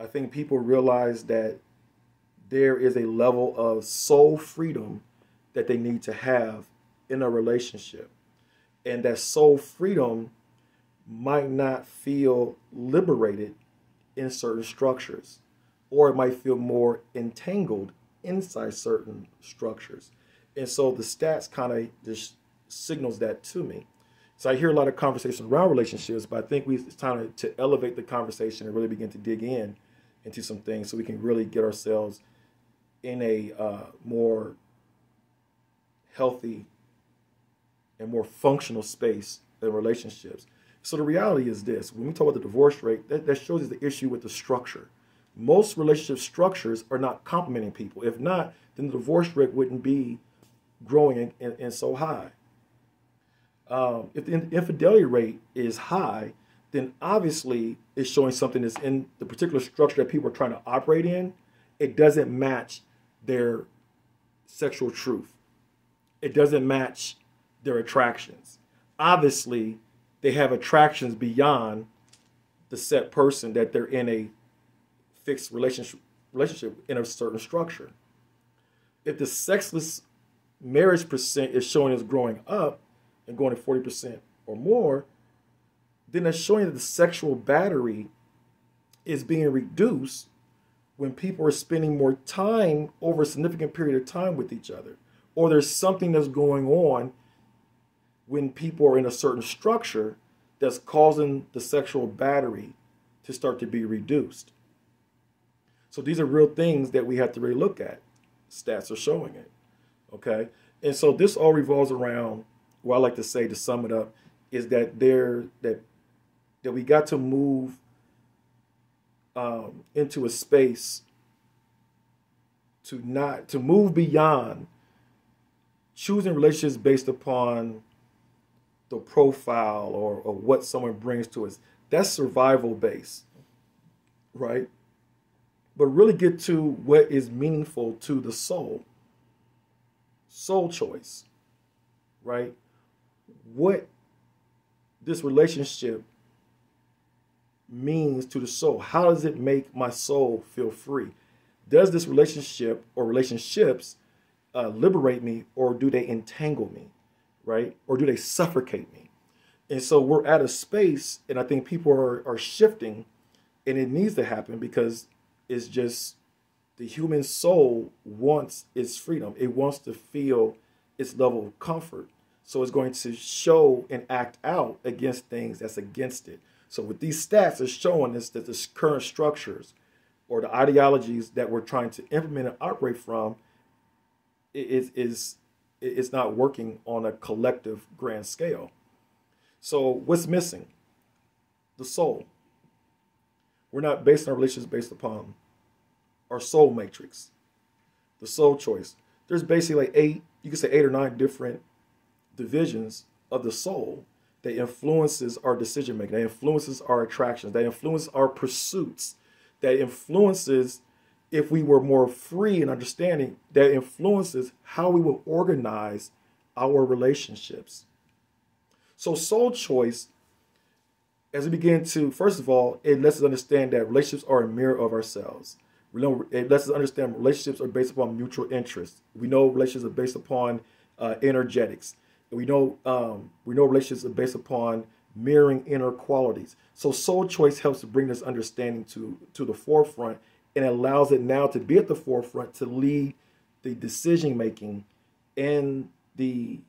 I think people realize that there is a level of soul freedom that they need to have in a relationship. And that soul freedom might not feel liberated in certain structures, or it might feel more entangled inside certain structures. And so the stats kind of just signals that to me. So I hear a lot of conversation around relationships, but I think it's time to elevate the conversation and really begin to dig in into some things so we can really get ourselves in a more healthy and more functional space in relationships. So the reality is this: when we talk about the divorce rate, that shows us the issue with the structure. Most relationship structures are not complementing people. If not, then the divorce rate wouldn't be growing and so high. If the infidelity rate is high, then obviously it's showing something that's in the particular structure that people are trying to operate in. It doesn't match their sexual truth. It doesn't match their attractions. Obviously, they have attractions beyond the set person that they're in a fixed relationship in a certain structure. If the sexless marriage percent is showing us growing up and going to 40% or more, then that's showing that the sexual battery is being reduced when people are spending more time over a significant period of time with each other. Or there's something that's going on when people are in a certain structure that's causing the sexual battery to start to be reduced. So these are real things that we have to really look at. Stats are showing it. Okay? And so this all revolves around, what I like to say to sum it up, is that that we got to move into a space to move beyond choosing relationships based upon the profile or what someone brings to us. That's survival based, right? But really get to what is meaningful to the soul. Soul choice, right? What this relationship means to the soul. How does it make my soul feel free? Does this relationship or relationships liberate me, or do they entangle me, right? Or do they suffocate me? And so we're at a space, and I think people are shifting, and it needs to happen because it's just the human soul wants its freedom. It wants to feel its level of comfort. So it's going to show and act out against things that's against it. So with these stats, it's showing us that the current structures or the ideologies that we're trying to implement and operate from is not working on a collective grand scale. So what's missing? The soul. We're not basing our relationships based upon our soul matrix, the soul choice. There's basically like you could say 8 or 9 different divisions of the soul that influences our decision making, that influences our attractions, that influences our pursuits, that influences, if we were more free and understanding, that influences how we will organize our relationships. So soul choice, as we begin to, first of all, it lets us understand that relationships are a mirror of ourselves. It lets us understand relationships are based upon mutual interest. We know relationships are based upon energetics. We know relationships are based upon mirroring inner qualities. So soul choice helps to bring this understanding to the forefront, and allows it now to be at the forefront to lead the decision making and the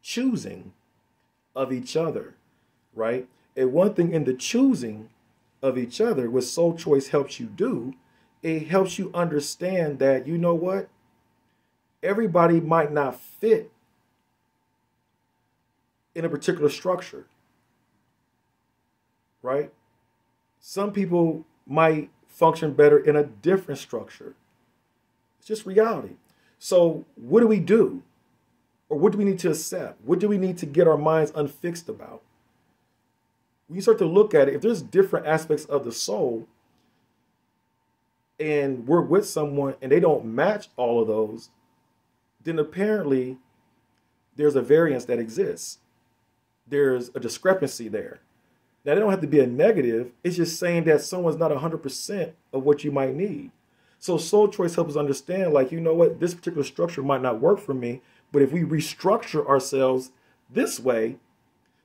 choosing of each other, right? And one thing in the choosing of each other, what soul choice helps you do, it helps you understand that, you know what, everybody might not fit in a particular structure, right? Some people might function better in a different structure. It's just reality. So what do we do? Or what do we need to accept? What do we need to get our minds unfixed about? When you start to look at it, if there's different aspects of the soul, and we're with someone and they don't match all of those, then apparently there's a variance that exists. There's a discrepancy there. Now, they don't have to be a negative. It's just saying that someone's not 100% of what you might need. So soul choice helps us understand, like, you know what, this particular structure might not work for me, but if we restructure ourselves this way,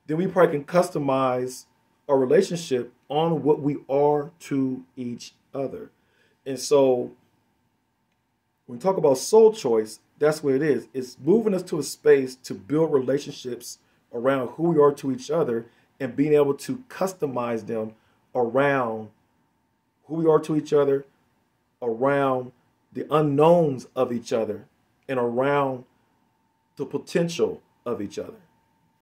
then we probably can customize our relationship on what we are to each other. And so when we talk about soul choice, that's what it is. It's moving us to a space to build relationships around who we are to each other and being able to customize them around who we are to each other, around the unknowns of each other, and around the potential of each other.